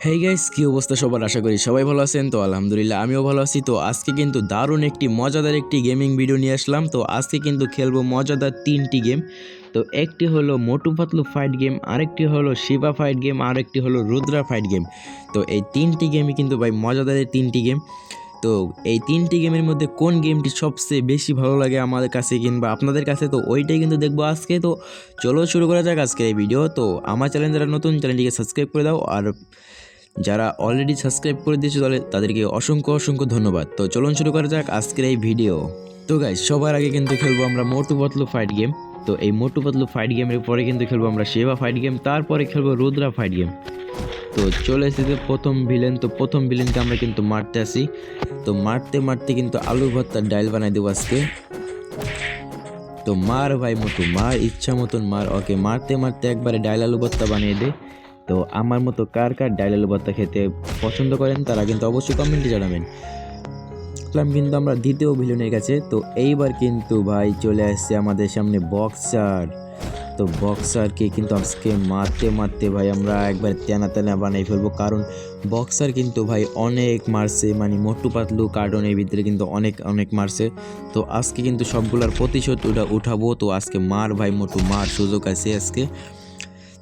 Hey guys, কি অবস্থা সবার? আশা করি সবাই ভালো আছেন। তো আলহামদুলিল্লাহ আমিও ভালো আছি। তো আজকে কিন্তু দারুণ একটি মজাদার একটি গেমিং ভিডিও নিয়ে আসলাম। তো আজকে কিন্তু খেলবো মজাদার তিনটি গেম। তো একটি হলো মোটু পাতলু ফাইট গেম, আরেকটি হলো শিবা ফাইট গেম, আরেকটি হলো রুদ্রা ফাইট গেম। তো এই তিনটি গেমই কিন্তু ভাই মজাদারের তিনটি গেম। তো এই তিনটি গেমের মধ্যে কোন গেমটি সবচেয়ে বেশি ভালো লাগে আমাদের কাছে কিংবা আপনাদের কাছে, তো ওইটাই কিন্তু দেখবো আজকে। তো চলো শুরু করা যাক আজকের এই ভিডিও। তো আমার চ্যানেল যারা নতুন, চ্যানেলটিকে সাবস্ক্রাইব করে দাও, আর যারা অলরেডি সাবস্ক্রাইব করে দিয়েছে তাদেরকে অসংখ্য অসংখ্য ধন্যবাদ। তো চলুন শুরু করা যাক আজকের এই ভিডিও। তো গাইস, সবার আগে কিন্তু খেলবো আমরা মোটু পাতলু ফাইট গেম। তো এই মোটু পাতলু ফাইট গেমের পরে কিন্তু খেলবো আমরা শিবা ফাইট গেম, তারপরে খেলবো রুদ্রা ফাইট গেম। তো চলে এসেছে প্রথম ভিলেন। তো প্রথম ভিলেনকে আমরা কিন্তু মারতে আসি। তো মারতে মারতে কিন্তু আলু ভর্তার ডাইল বানাই দেবো আজকে। তো মার ভাই মোটু মার, ইচ্ছা মতন মার, ওকে মারতে মারতে একবারে ডাইল আলু ভর্তা বানিয়ে দে। তো আমার মতো কার কার ডাইল আলু ভর্তা খেতে পছন্দ করেন তারা কিন্তু অবশ্যই কমেন্টে জানাবেন। কিন্তু আমরা দ্বিতীয় ভিলেনের কাছে। তো এইবার কিন্তু ভাই চলে আসছে আমাদের সামনে বক্সার। তো বক্সারকে কিন্তু আজকে মারতে মারতে ভাই আমরা একবার তেনা তেনা বানাই ফেলবো, কারণ বক্সার কিন্তু ভাই অনেক মারছে, মানে মোটু পাতলু কার্টুনের ভিতরে কিন্তু অনেক অনেক মারছে। তো আজকে কিন্তু সবগুলার প্রতিশোধ উঠাবো। তো আজকে মার ভাই মোটু মার, সুযোগ আছে আজকে।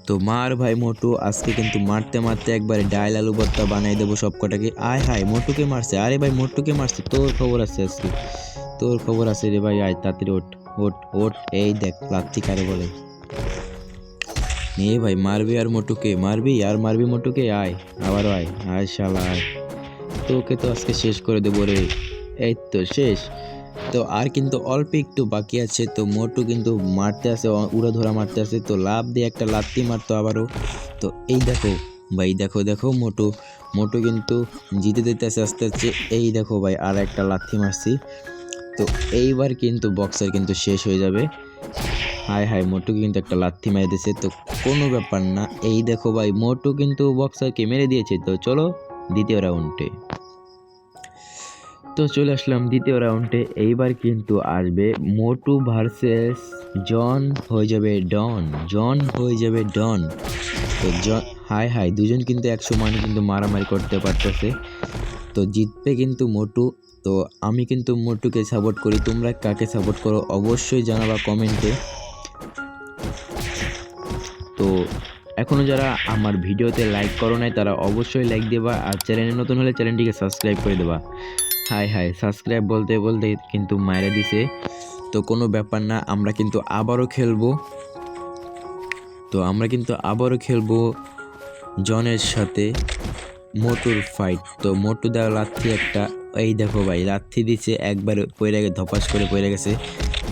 তো মার ভাই মোটু, আজকে কিন্তু মারতে মারতে একবারে ডাইল আলু ভর্তা বানাই দেবো সব কটাকে। আয় হায়, মোটুকে মারছে, আরে ভাই মোটুকে মারছে, তোর খবর আছে আজকে, তোর খবর আছে রে ভাই। আয় তাড়াতাড়ি ওঠ ওঠ ওঠ, এই দেখ লাত্তি কারে বলে। নে ভাই, মারবি আর মোটুকে মারবি, আর মারবি মোটুকে, আয় আবারও আয়, আয় শালা আয়, তোকে তো আজকে শেষ করে দেবো রে। এই তো শেষ। তো আর কিন্তু অল্প একটু বাকি আছে। তো মোটু কিন্তু মারতে আসে, উড়াধরা মারতে আসে। তো লাভ দিয়ে একটা লাত্তি মারতো আবারও। তো এই দেখো ভাই, দেখো দেখো মোটু, মোটু কিন্তু জিতে দিতে আসে আস্তে আস্তে। এই দেখো ভাই, আর একটা লাথি মারছি। তো এইবার কিন্তু বক্সার কিন্তু শেষ হয়ে যাবে। হায় হায়, মোটুকে কিন্তু একটা লাথি মেরে দিয়েছে। তো কোনো ব্যাপার না, এই দেখো ভাই মোটু কিন্তু বক্সারকে মেরে দিয়েছে। তো চলো দ্বিতীয় রাউন্ডে। তো চলে আসলাম দ্বিতীয় রাউন্ডে। এইবার কিন্তু আসবে মোটু ভার্সেস জন, হয়ে যাবে ডন, জন হয়ে যাবে ডন। তো জন, হায় হায়, দুজন কিন্তু 100 মানে কিন্তু মারামারি করতে পারতেছে। তো জিতবে কিন্তু মোটু। তো আমি কিন্তু মোটুকে সাপোর্ট করি, তোমরা কাকে সাপোর্ট করো অবশ্যই জানাবা কমেন্টে। তো এখনও যারা আমার ভিডিওতে লাইক করো নাই তারা অবশ্যই লাইক দেবা, আর চ্যানেলে নতুন হলে চ্যানেলটিকে সাবস্ক্রাইব করে দেবা। হায় হায়, সাবস্ক্রাইব বলতে বলতে কিন্তু মাইরা দিছে। তো কোনো ব্যাপার না, আমরা কিন্তু আবারও খেলবো। তো আমরা কিন্তু আবারও খেলবো জনের সাথে মোটুর ফাইট। তো মোটু দেওয়া লাথি একটা, এই দেখো ভাই লাথি দিচ্ছে, একবার পড়ে গেছে, ধপাস করে পড়ে গেছে।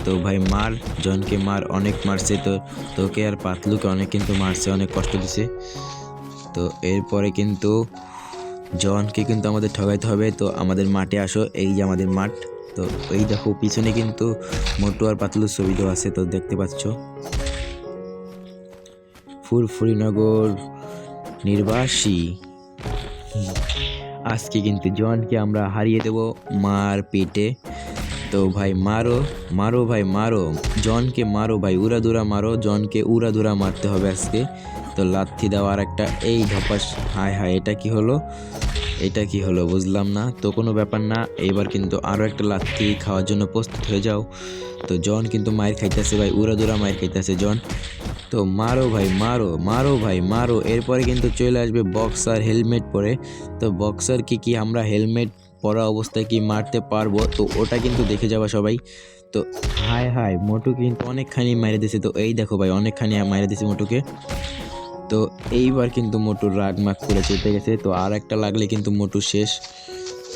তো ভাই মার, জনকে মার, অনেক মারছে। তো তোকে আর পাতলুকে অনেক কিন্তু মারছে, অনেক কষ্ট দিছে। তো এরপরে কিন্তু জনকে কিন্তু আমাদের ঠগাইতে হবে। তো আমাদের মাঠে আসো, এই যে আমাদের মাঠ। তো এই দেখো পিছনে কিন্তু মোটু আর পাতলুর ছবি দেওয়া আছে, তো দেখতে পাচ্ছ। ফুরফুরিনগর নির্বাসী। আজকে কিন্তু জনকে আমরা হারিয়ে দেব মার পেটে। তো ভাই মারো, মারো ভাই মারো, জনকে মারো ভাই, উড়াধুরা মারো, জনকে উড়াধুরা মারতে হবে আজকে। তো লাথি দাও আর একটা, এই ধপাস। হায় হায়, এটা কি হলো, এটা কি হলো বুঝলাম না। তো কোনো ব্যাপার না, এইবার কিন্তু আরও একটা লাথি খাওয়ার জন্য প্রস্তুত হয়ে যাও। তো জন কিন্তু মায়ের খাইতেছে ভাই, উড়াধুরা মায়ের খাইতেছে জন। তো মারো ভাই মারো, মারো ভাই মারো। এরপরে কিন্তু চলে আসবে বক্সার হেলমেট পরে। তো বক্সার কি আমরা হেলমেট পরা অবস্থায় কি মারতে পারবো, তো ওটা কিন্তু দেখে যাবা সবাই। তো হায় হায়, মোটু কিন্তু অনেকখানি মাইরে দিছে। তো এই দেখো ভাই, অনেকখানি মাইরে দিছে মোটুকে। তো এইবার কিন্তু মোটুর রাগ মাগ করে চেপে গেছে। তো আর একটা লাগলে কিন্তু মোটু শেষ।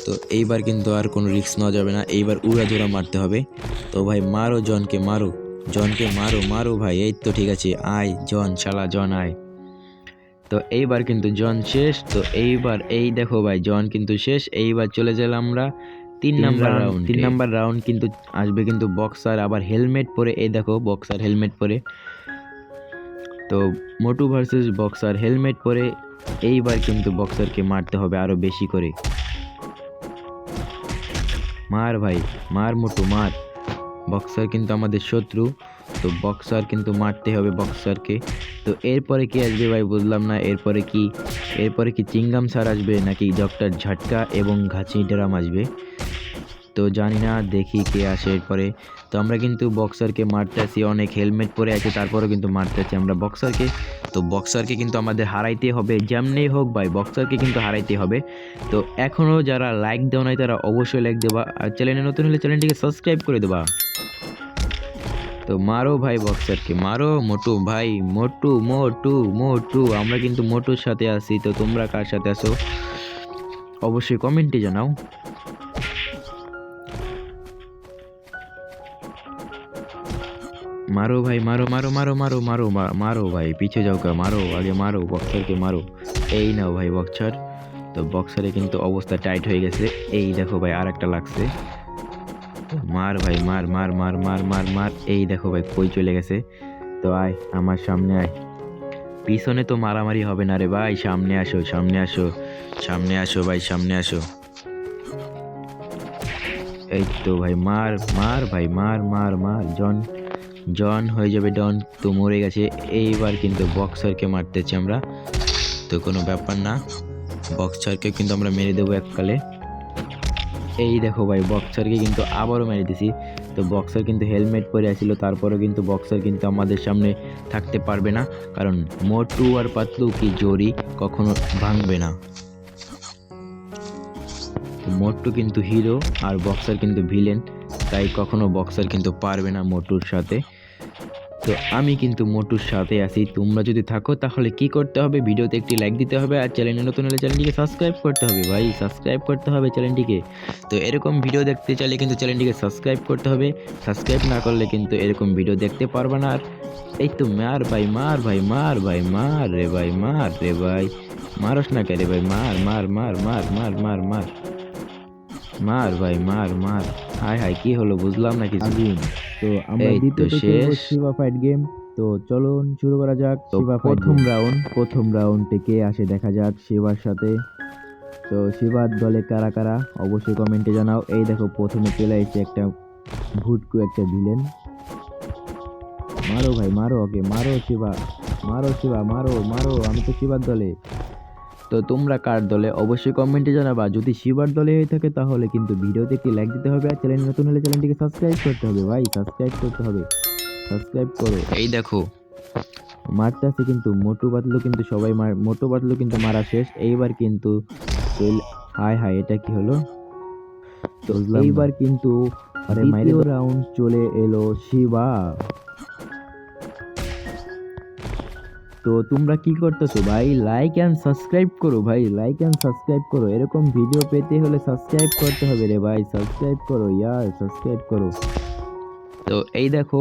তো এইবার কিন্তু আর কোনো রিস্ক নেওয়া যাবে না, এইবার উড়াধুরা মারতে হবে। তো ভাই মারো জনকে, মারো জনকে, মারো মারো ভাই। এই তো ঠিক আছে, আয় জন, শালা জন আয়। তো এইবার কিন্তু জন শেষ। তো এইবার এই দেখো ভাই, জন কিন্তু শেষ। এইবার চলে গেলাম আমরা 3 নাম্বার রাউন্ড। 3 নাম্বার রাউন্ড কিন্তু আসবে কিন্তু বক্সার আবার হেলমেট পরে। এই দেখো বক্সার হেলমেট পরে। তো মোটু ভার্সেস বক্সার হেলমেট পরে। এইবার কিন্তু বক্সারকে মারতে হবে আরো বেশি করে। মার ভাই মার মোটু মার, বক্সার কিন্তু আমাদের শত্রু। তো বক্সার কিন্তু মারতে হবে বক্সারকে। তো এরপরে কি আসবে ভাই বুঝলাম না। এরপরে কি চিংগাম স্যার আসবে নাকি ডক্টর ঝাটকা এবং ঘাচি ড্রাম আসবে, তো জানি না, দেখি কে আসে এরপরে। তো আমরা কিন্তু বক্সারকে মারতে আসি, অনেক হেলমেট পরে আছে তারপরেও কিন্তু মারতে আছি আমরা বক্সারকে। তো বক্সারকে কিন্তু আমাদের হারাইতে হবে, যেমনি হোক ভাই বক্সারকে কিন্তু হারাইতে হবে। তো এখনও যারা লাইক দেওয়া নাই তারা অবশ্যই লাইক দেবা, আর চ্যানেলে নতুন হলে চ্যানেলটিকে সাবস্ক্রাইব করে দেবা। তো মারো ভাই বক্সারকে মারো। মোটু ভাই, মোটু মোটু মোটু, আমরা কিন্তু মোটুর সাথে আছি। তো তোমরা কার সাথে আছো অবশ্যই কমেন্টে জানাও। মারো ভাই মারো মারো মারো মারো মারো মারো ভাই, পিছে যাও কা, মারো আগে, মারো বক্সারকে মারো। এই নাও ভাই বক্সার। তো বক্সারে কিন্তু অবস্থা টাইট হয়ে গেছে, এই দেখো ভাই আর একটা লাগছে। মার ভাই মার মার মার মার মার মার, এই দেখো ভাই কই চলে গেছে। তো আয় আমার সামনে আয়, পিছনে তো মারামারি হবে না রে ভাই, সামনে আসো সামনে আসো সামনে আসো ভাই সামনে আসো। এই তো ভাই মার মার ভাই মার মার মার, জন জন হয়ে যাবে ডন। তো মরে গেছে। এইবার কিন্তু বক্সারকে মারতেছি আমরা, তো কোনো ব্যাপার না, বক্সারকে কিন্তু আমরা মেরে দেবো এককালে। এই দেখো ভাই বক্সারকে কিন্তু আবারও মেরে দিছি। তো বক্সার কিন্তু হেলমেট পরে আসছিল, তারপরেও কিন্তু বক্সার কিন্তু আমাদের সামনে থাকতে পারবে না, কারণ মোটু আর পাতলু কি জড়ি কখনো ভাঙবে না। তো মোটু কিন্তু হিরো আর বক্সার কিন্তু ভিলেন, তাই কখনো বক্সার কিন্তু পারবে না মোটুর সাথে। তো আমি কিন্তু মোটুর সাথে আছি। তোমরা যদি থাকো তাহলে কি করতে হবে, ভিডিওতে একটি লাইক দিতে হবে, আর চ্যানেলে নতুন হলে চ্যানেলটিকে সাবস্ক্রাইব করতে হবে ভাই, সাবস্ক্রাইব করতে হবে চ্যানেলটিকে। তো এরকম ভিডিও দেখতে চাইলে কিন্তু চ্যানেলটিকে সাবস্ক্রাইব করতে হবে, সাবস্ক্রাইব না করলে কিন্তু এরকম ভিডিও দেখতে পারবে না। আর এই তো মার ভাই মার ভাই মার ভাই মার রে ভাই মার রে ভাই, মারস না কে রে ভাই, মার মার মার মার মার মার মার মার ভাই মার মার। হায় হায় কি হলো বুঝলাম না কিছু। তো আমরা এই তো দ্বিতীয়তে খেলবো শেষ। Shiva fight game. তো চলুন শুরু করা যাক তো শিবা ফাইট প্রথম রাউন্ডে কে আসে দেখা যাক শিবার সাথে। তো শিবার দলে কারা কারা অবশ্যই কমেন্টে জানাও। এই দেখো প্রথমে চলে এসেছে একটা ভুটকু, একটা ভিলেন। মারো ভাই মারো, ওকে মারো শিবা, মারো শিবা, মারো মারো, আমি তো শিবার দলে। তো তোমরা কার দলে অবশ্যই কমেন্টে জানাবা। যদি শিবার দলে হয়ে থাকে তাহলে কিন্তু ভিডিওতে একটি লাইক দিতে হবে, আর চ্যানেল নতুন হলে চ্যানেলটিকে সাবস্ক্রাইব করতে হবে ভাই, সাবস্ক্রাইব করতে হবে, সাবস্ক্রাইব করো। এই দেখো মারতে আছে কিন্তু মোটু পাতলু, কিন্তু সবাই মোটু পাতলু কিন্তু মারা শেষ। এইবার কিন্তু হায় হায় এটা কি হলো। তো এইবার কিন্তু দ্বিতীয় রাউন্ড চলে এলো শিবা। তো তোমরা কি করতেছো ভাই, লাইক এন্ড সাবস্ক্রাইব করো ভাই, লাইক এন্ড সাবস্ক্রাইব করো, এরকম ভিডিও পেতে হলে সাবস্ক্রাইব করতে হবে রে ভাই, সাবস্ক্রাইব করো ইয়ার, সাবস্ক্রাইব করো। তো এই দেখো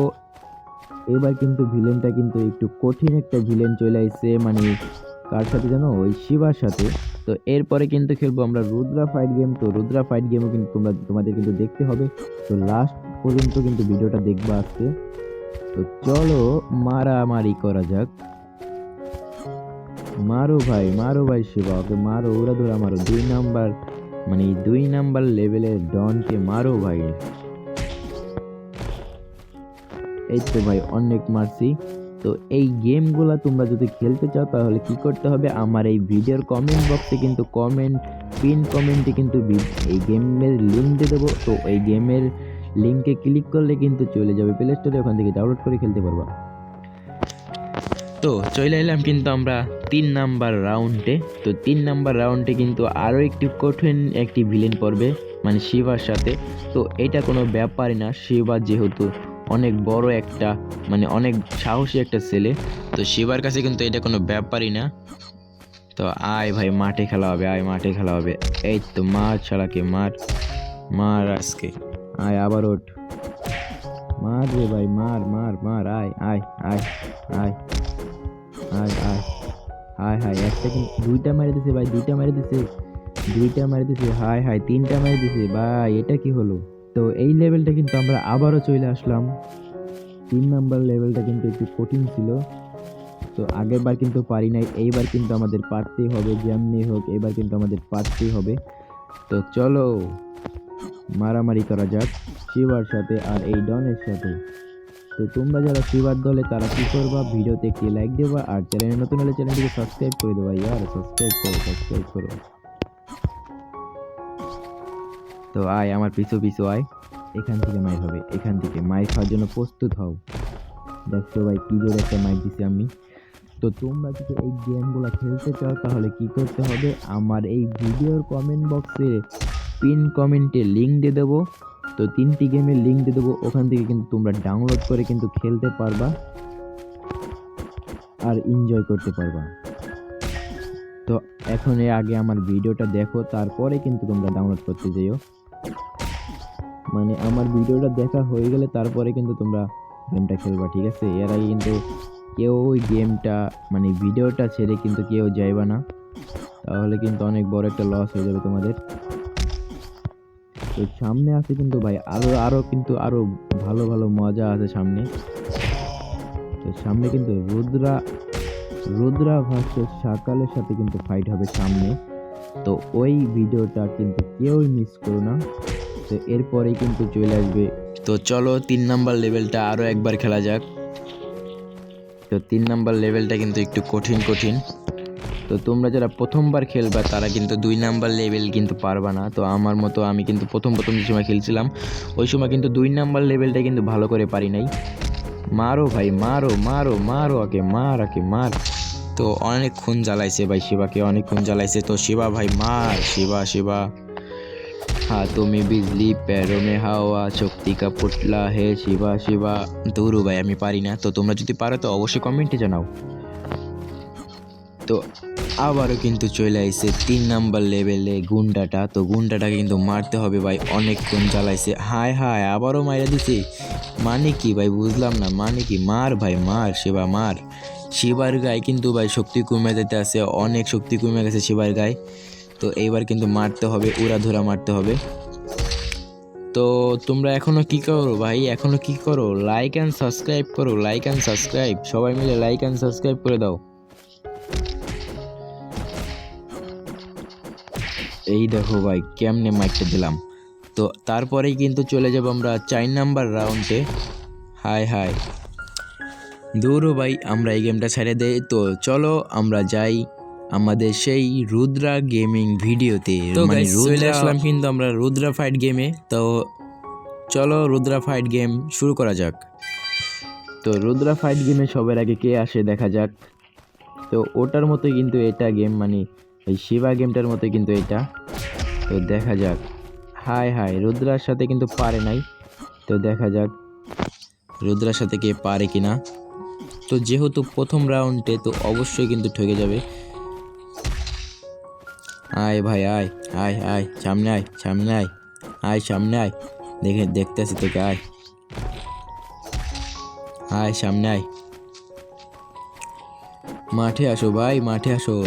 এবার কিন্তু ভিলেনটা কিন্তু একটু কঠিন একটা ভিলেন চলে আসছে, মানে কার সাথে জানো, ওই শিবার সাথে। তো এরপরে কিন্তু খেলবো আমরা রুদ্রা ফাইট গেম। তো রুদ্রা ফাইট গেমও কিন্তু তোমাদের কিন্তু দেখতে হবে, তো লাস্ট পর্যন্ত কিন্তু ভিডিওটা দেখবা আজকে। তো চলো মারামারি করা যাক। মারো ভাই শিবা, ওকে মারো, ওরা ধরা মারো, 2 নাম্বার মানে 2 নাম্বার লেভেলের ডনকে মারো ভাই। এই তো ভাই অনেক মারছি। তো এই গেমগুলা তোমরা যদি খেলতে চাও তাহলে কি করতে হবে, আমার এই ভিডিওর কমেন্ট বক্সে কিন্তু পিন কমেন্টে কিন্তু এই গেমের লিঙ্ক দিয়ে দেবো। তো এই গেমের লিঙ্কে ক্লিক করলে কিন্তু চলে যাবে প্লে স্টোরে, ওখান থেকে ডাউনলোড করে খেলতে পারবা। তো চলে এলাম কিন্তু আমরা 3 নাম্বার রাউন্ডে। তো 3 নাম্বার রাউন্ডে কিন্তু আরও একটি কঠিন একটি ভিলেন পড়বে, মানে শিবার সাথে। তো এটা কোনো ব্যাপারই না, শিবা যেহেতু অনেক বড় একটা, মানে অনেক সাহসী একটা ছেলে, তো শিবার কাছে কিন্তু এটা কোনো ব্যাপারই না। তো আয় ভাই মাঠে খেলা হবে, আয় মাঠে খেলা হবে। এই তো মার ছাড়াকে মার মার আজকে, আয় আবার ওঠ, মার রে ভাই মার মার মার, আয় আয় আয় আয় আয় আয় হায় হায়, একটা কিন্তু 2টা মেরে দিছে ভাই, 2টা মেরে দিছে, 2টা মেরে দিছে, হায় হায় 3টা মেরে দিছে ভাই, এটা কি হলো। তো এই লেভেলটা কিন্তু আমরা আবারও চলে আসলাম। 3 নাম্বার লেভেলটা কিন্তু একটু কঠিন ছিল, তো আগের বার কিন্তু পারি নাই, এইবার কিন্তু আমাদের পারতেই হবে, যেমনি হোক এবার কিন্তু আমাদের পারতেই হবে। তো চলো মারামারি করা যাক শিবার সাথে আর এই ডনের সাথে। তো তোমরা যারা শিবার দলে তারা কি করবা, ভিডিওতে একটি লাইক দেবা আর চ্যানেলে নতুন হলে চ্যানেলটিকে সাবস্ক্রাইব করে দেবা। ইয়ার সাবস্ক্রাইব করো। তো আয় আমার পিছু পিছু আয়, এখান থেকে মাইর হবে, এখান থেকে মাইর খাওয়ার জন্য প্রস্তুত হও। দেখছো ভাই কি জোরে একটা মাইর দিছি আমি। তো তোমরা যদি এই গেমগুলো খেলতে চাও তাহলে কি করতে হবে, আমার এই ভিডিওর কমেন্ট বক্সে পিন কমেন্টে লিঙ্ক দিয়ে দেবো। তো 3টি গেমের লিঙ্ক দিয়ে দেবো, ওখান থেকে কিন্তু তোমরা ডাউনলোড করে কিন্তু খেলতে পারবা আর এনজয় করতে পারবা। তো এখন এর আগে আমার ভিডিওটা দেখো, তারপরে কিন্তু তোমরা ডাউনলোড করতে যেও। মানে আমার ভিডিওটা দেখা হয়ে গেলে তারপরে কিন্তু তোমরা গেমটা খেলবা, ঠিক আছে? এর আগে কিন্তু কেউ ওই গেমটা মানে ভিডিওটা ছেড়ে কিন্তু কেউ যাইবা না, তাহলে কিন্তু অনেক বড় একটা লস হয়ে যাবে তোমাদের। তো সামনে আছে কিন্তু ভাই আরো কিন্তু আরো ভালো ভালো মজা আছে সামনে। তো সামনে কিন্তু রুদ্রা ভার্সেস শাকালের সাথে কিন্তু ফাইট হবে সামনে। তো ওই ভিডিওটা কিন্তু কেউই মিস করো না। তো এরপরেই কিন্তু চলে আসবে। তো চলো 3 নাম্বার লেভেলটা আরও একবার খেলা যাক। তো 3 নাম্বার লেভেলটা কিন্তু একটু কঠিন। তো তোমরা যারা প্রথমবার খেলবা তারা কিন্তু 2 নাম্বার লেভেল কিন্তু পারবা না। তো আমার মতো আমি কিন্তু প্রথম যে সময় খেলছিলাম ওই সময় কিন্তু 2 নাম্বার লেভেলটা কিন্তু ভালো করে পারি নাই। মারো ভাই মারো আগে মার। তো অনেকক্ষণ জ্বালাইছে ভাই, শিবাকে অনেকক্ষণ জ্বালাইছে। তো শিবা ভাই মার, শিবা हाथों में बिजली पैरों में হাওয়া শক্তি का पुतला है শিবা। দূরু ভাই আমি পারি না। তো তোমরা যদি পারো তো অবশ্যই কমেন্টে জানাও। তো আবারও কিন্তু চলে আইছে 3 নাম্বার লেভেলে গুন্ডাটা। তো গুন্ডাটাকে কিন্তু মারতে হবে ভাই, অনেকক্ষণ জ্বালাইছে। হায় আবারও মাইরা দিছে, মানে কি ভাই বুঝলাম না, মানে কি? মার ভাই মার, শিবা মার। শিবার গায়ে কিন্তু ভাই শক্তি কমে যেতে আছে, অনেক শক্তি কমে গেছে শিবার গায়ে। তো এইবার কিন্তু মারতে হবে, উড়াধুরা মারতে হবে। তো তোমরা এখনো কি করো ভাই, এখনো কি করো? লাইক অ্যান্ড সাবস্ক্রাইব করো, সবাই মিলে লাইক অ্যান্ড সাবস্ক্রাইব করে দাও। এই দেখো ভাই কেমনে মাইকটা দিলাম। তো তারপরেই কিন্তু চলে যাব আমরা 4 নাম্বার রাউন্ডে। হায় দূরও ভাই আমরা এই গেমটা ছেড়ে দেই। তো চলো আমরা যাই আমাদের সেই রুদ্রা গেমিং ভিডিওতে। তো চলে আসলাম কিন্তু আমরা রুদ্রা ফাইট গেমে। তো চলো রুদ্রা ফাইট গেম শুরু করা যাক। তো রুদ্রা ফাইট গেমে সবার আগে কে আসে দেখা যাক। তো ওটার মতোই কিন্তু এটা গেম, মানে এই শিবা গেমটার মতোই কিন্তু এটা। তো দেখা যাক। হায় রুদ্রার সাথে কিন্তু পারে নাই। তো দেখা যাক রুদ্রার সাথে কে পারে কিনা। তো যেহেতু প্রথম রাউন্ডে তো অবশ্যই কিন্তু ঠকে যাবে। আয় ভাই আয় সামনে আয় দেখতেছি তোকে। আয় সামনে আয়, মাঠে আসো ভাই,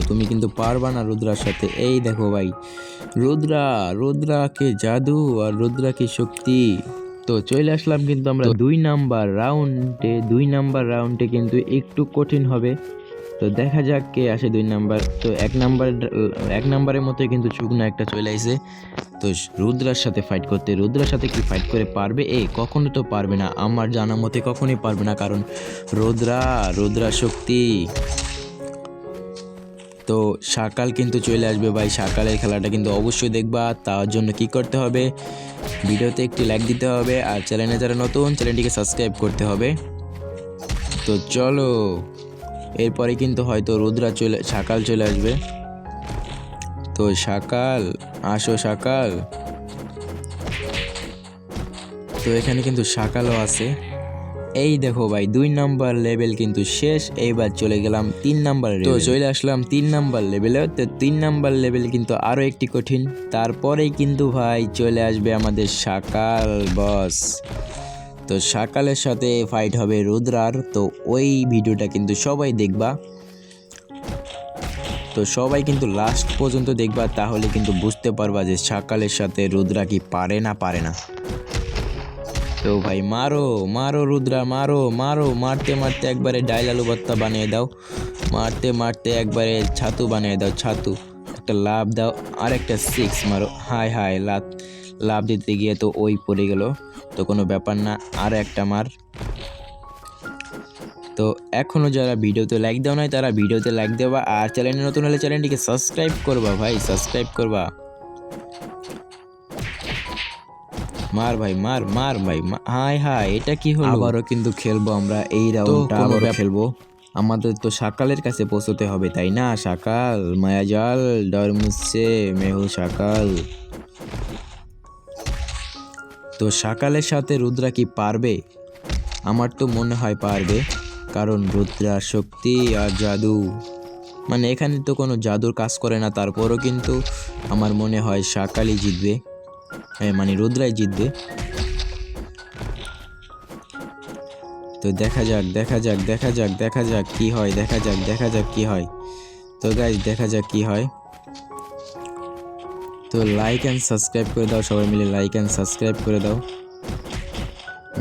তুমি কিন্তু পারবা না রুদ্রার সাথে। এই দেখো ভাই রুদ্রাকে জাদু আর রুদ্রাকে শক্তি। তো চলে আসলাম কিন্তু আমরা 2 নাম্বার রাউন্ডে কিন্তু একটু কঠিন হবে। তো দেখা যাক কে আসে 2 নাম্বার। তো 1 নাম্বারের মতোই কিন্তু শুকনো একটা চলে আইছে। তো রুদ্রার সাথে ফাইট করতে, রুদ্রার সাথে কি ফাইট করে পারবে? কখনো তো পারবে না, আমার জানা মতে কখনোই পারবে না, কারণ রুদ্রা শক্তি। তো শাকাল কিন্তু চলে আসবে ভাই, শাকালের খেলাটা কিন্তু অবশ্যই দেখবা। তার জন্য কি করতে হবে, ভিডিওতে একটি লাইক দিতে হবে আর চ্যানেলে যারা নতুন চ্যানেলটিকে সাবস্ক্রাইব করতে হবে। তো চলো এরপরে কিন্তু হয়তো শাকাল চলে আসবে। তো শাকাল শাকাল। তো এখানে কিন্তু শাকালও আছে। এই দেখো ভাই 2 নাম্বার লেভেল কিন্তু শেষ। এইবার চলে গেলাম 3 নাম্বার। তো চলে আসলাম 3 নাম্বার লেভেলে। তো 3 নাম্বার লেভেল কিন্তু আরো একটি কঠিন। তারপরেই কিন্তু ভাই চলে আসবে আমাদের শাকাল বস। তো শাকালের সাথে ফাইট হবে রুদ্রার। তো ওই ভিডিওটা কিন্তু সবাই দেখবা। তো সবাই কিন্তু লাস্ট পর্যন্ত দেখবা, তাহলে কিন্তু বুঝতে পারবা যে শাকালের সাথে রুদ্রা কি পারে না। তো ভাই মারো রুদ্রা মারো মারতে একবারে ডাইল আলু ভর্তা বানিয়ে দাও, মারতে একবারে ছাতু বানিয়ে দাও, একটা লাভ দাও আর একটা 6 মারো। হায় লাভ দিতে গিয়ে তো ওই পড়ে গেল। তো কোনো ব্যাপার না, আর একটা মার। তো এখনও যারা ভিডিওতে লাইক দেওয়া নাই তারা ভিডিওতে লাইক দেবা, আর চ্যানেলে নতুন হলে চ্যানেলটিকে সাবস্ক্রাইব করবা ভাই, সাবস্ক্রাইব করবা। মার ভাই মার মার ভাই হাই হাই, এটা কি হলো? আবারও কিন্তু খেলবো আমরা এই রাউন্ডটা, আবারও খেলবো। আমাদের তো সকালের কাছে পৌঁছতে হবে তাই না? সকাল মায়াজাল ডর মুঝসে মেহু সকাল। তো সকালের সাথে রুদ্রা কি পারবে? আমার তো মনে হয় পারবে, কারণ রুদ্রার শক্তি আর জাদু, মানে এখানে তো কোনো জাদুর কাজ করে না, তারপরও কিন্তু আমার মনে হয় সকালই জিতবে, মানে রুদ্রাই জিতবে। তো দেখা যাক দেখা যাক দেখা যাক দেখা যাক কি হয়, দেখা যাক দেখা যাক কি হয়। তো গাইস দেখা যাক কি হয়। তো লাইক অ্যান্ড সাবস্ক্রাইব করে দাও, সবাই মিলে লাইক অ্যান্ড সাবস্ক্রাইব করে দাও।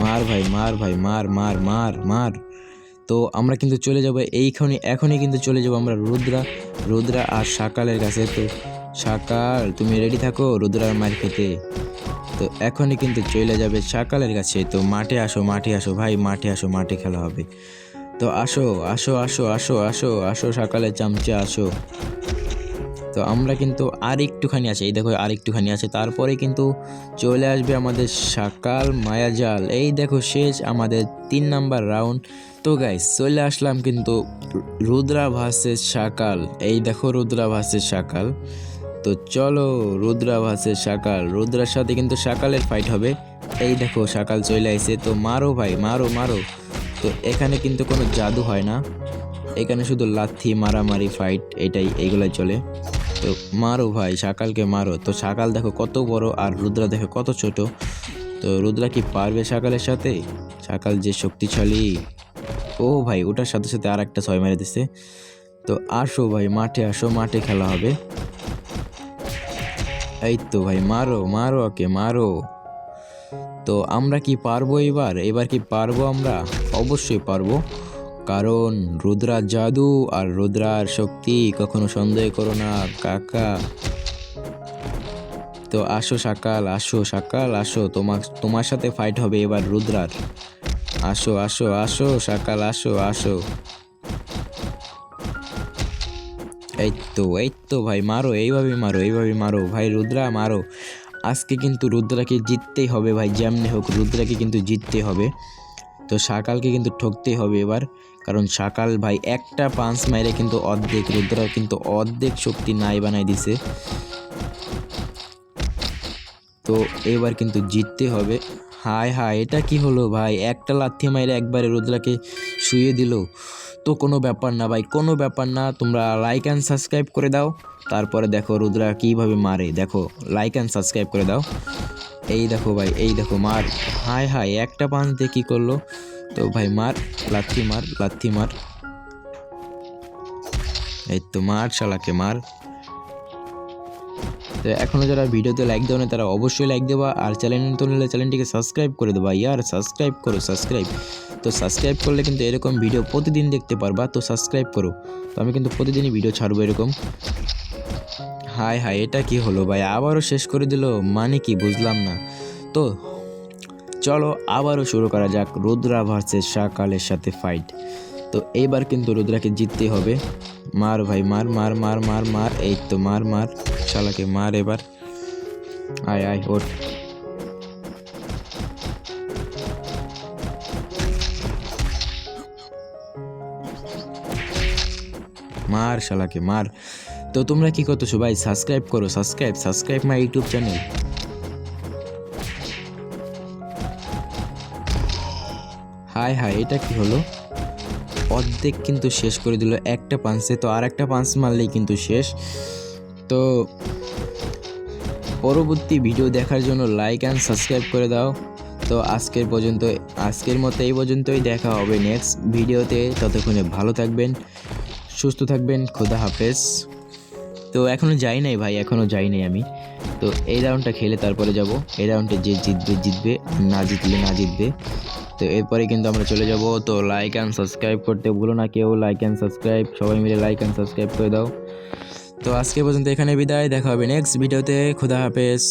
মার ভাই মার ভাই মার মার মার মার। তো আমরা কিন্তু চলে যাবো এখনই কিন্তু চলে যাবো আমরা রুদ্রা আর সকালের কাছে। তো সকাল তুমি রেডি থাকো রুদ্রার মার খেতে। তো এখনই কিন্তু চলে যাবে সকালের কাছে। তো মাঠে আসো ভাই, মাঠে আসো, মাঠে খেলা হবে। তো আসো আসো আসো আসো আসো আসো সকালের চামচে আসো। তো আমরা কিন্তু আর একটুখানি আছে, এই দেখো আর একটুখানি আছে, তারপরে কিন্তু চলে আসবে আমাদের সকাল মায়াজাল। এই দেখো শেষ আমাদের 3 নাম্বার রাউন্ড। তো গাইস চলে আসলাম কিন্তু রুদ্রা ভার্সেস সকাল। এই দেখো রুদ্রা ভার্সেস সকাল। তো চলো রুদ্রা ভার্সেস সকাল, রুদ্রার সাথে কিন্তু সকালের ফাইট হবে। এই দেখো সকাল চলে আইছে। তো মারো ভাই মারো মারো। তো এখানে কিন্তু কোনো জাদু হয় না, এখানে শুধু লাথি মারামারি ফাইট, এইগুলাই চলে। তো মারো ভাই সকালকে মারো। তো সকাল দেখো কত বড় আর রুদ্রা দেখো কত ছোট। তো রুদ্রা কি পারবে সকালের সাথে? সকাল যে শক্তিশালী। ও ভাই ওটার সাথে সাথে আর একটা 6 মেরে দিছে। তো আসো ভাই মাঠে আসো, মাঠে খেলা হবে। এই তো ভাই মারো মারো ওকে মারো। তো আমরা কি পারবো এবার কি পারবো আমরা? অবশ্যই পারবো, কারণ রুদ্রার জাদু আর রুদ্রার শক্তি কখনো সন্দেহ করো না কাকা। তো আসো সকাল আসো, তোমার সাথে ফাইট হবে এবার রুদ্রার। আসো আসো আসো সকাল আসো আসো। এই তো ভাই মারো, এইভাবে মারো ভাই, রুদ্রা মারো। আজকে কিন্তু রুদ্রাকে জিততেই হবে ভাই, যেমনি হোক রুদ্রাকে কিন্তু জিততে হবে। তো সকালকে কিন্তু ঠকতেই হবে এবার, কারণ সকাল ভাই একটা পাঁচ মাইরে কিন্তু অর্ধেক রুদ্রার কিন্তু অর্ধেক শক্তি নাই বানাই দিছে। তো এবার কিন্তু জিততে হবে। হায় হায় এটা কি হলো ভাই, একটা লাথি মাইরে একবারে রুদ্রাকে শুয়ে দিল। তো কোনো ব্যাপার না ভাই, কোনো ব্যাপার না, তোমরা লাইক অ্যান্ড সাবস্ক্রাইব করে দাও। তারপরে দেখো রুদ্রা কীভাবে মারে, দেখো লাইক অ্যান্ড সাবস্ক্রাইব করে দাও। এই দেখো ভাই এই দেখো মার। হায় হায় একটা পাঁচ দিয়ে কী করলো। তো ভাই মার, লাথি মার। এই তো মার শালাকে মার। তো এখনও যারা ভিডিওতে লাইক দাও না তারা অবশ্যই লাইক দেবা, আর চ্যানেল নতুন হলে চ্যানেলটিকে সাবস্ক্রাইব করে দেবা ইয়ার, সাবস্ক্রাইব করো সাবস্ক্রাইব। তো সাবস্ক্রাইব করলে কিন্তু এরকম ভিডিও প্রতিদিন দেখতে পারবা, তো সাবস্ক্রাইব করো। তো আমি কিন্তু প্রতিদিনই ভিডিও ছাড়বো এরকম। হায় হায় এটা কি হলো ভাই, আবারও শেষ করে দিল, মানে কি বুঝলাম না। তো চলো আবারও শুরু করা যাক রুদ্রা ভার্সেস সকালের সাথে ফাইট। তো এইবার কিন্তু রুদ্রাকে জিততে হবে। মার ভাই মার মার মার মার মার। এই তো মার শালাকে মার এবার। আয় আয় ওঠ। মার শালাকে মার। তো তোমরা কি করতেছো ভাই, সাবস্ক্রাইব করো, সাবস্ক্রাইব মাই ইউটিউব চ্যানেল। হায় হায় এটা কি হলো, অর্ধেক কিন্তু শেষ করে দিল একটা পাঞ্চে। তো আর একটা পাঞ্চ মারলেই কিন্তু শেষ। তো পরবর্তী ভিডিও দেখার জন্য লাইক অ্যান্ড সাবস্ক্রাইব করে দাও। তো আজকের মতো এই পর্যন্তই, দেখা হবে নেক্সট ভিডিওতে। ততক্ষণে ভালো থাকবেন, সুস্থ থাকবেন, খোদা হাফেজ। তো এখনও যাই নাই ভাই, এখনও যাই নাই আমি। তো এই রাউন্ডটা খেলে তারপরে যাব। এই রাউন্ডে যে জিতবে, আর না জিতবে। তো এরপরে কিন্তু আমরা চলে যাব। তো লাইক অ্যান্ড সাবস্ক্রাইব করতে ভুলো না কেউ, লাইক অ্যান্ড সাবস্ক্রাইব, সবাই মিলে লাইক অ্যান্ড সাবস্ক্রাইব করে দাও। তো আজকে পর্যন্ত এখানে বিদায়, দেখা হবে নেক্সট ভিডিওতে, খোদা হাফেজ।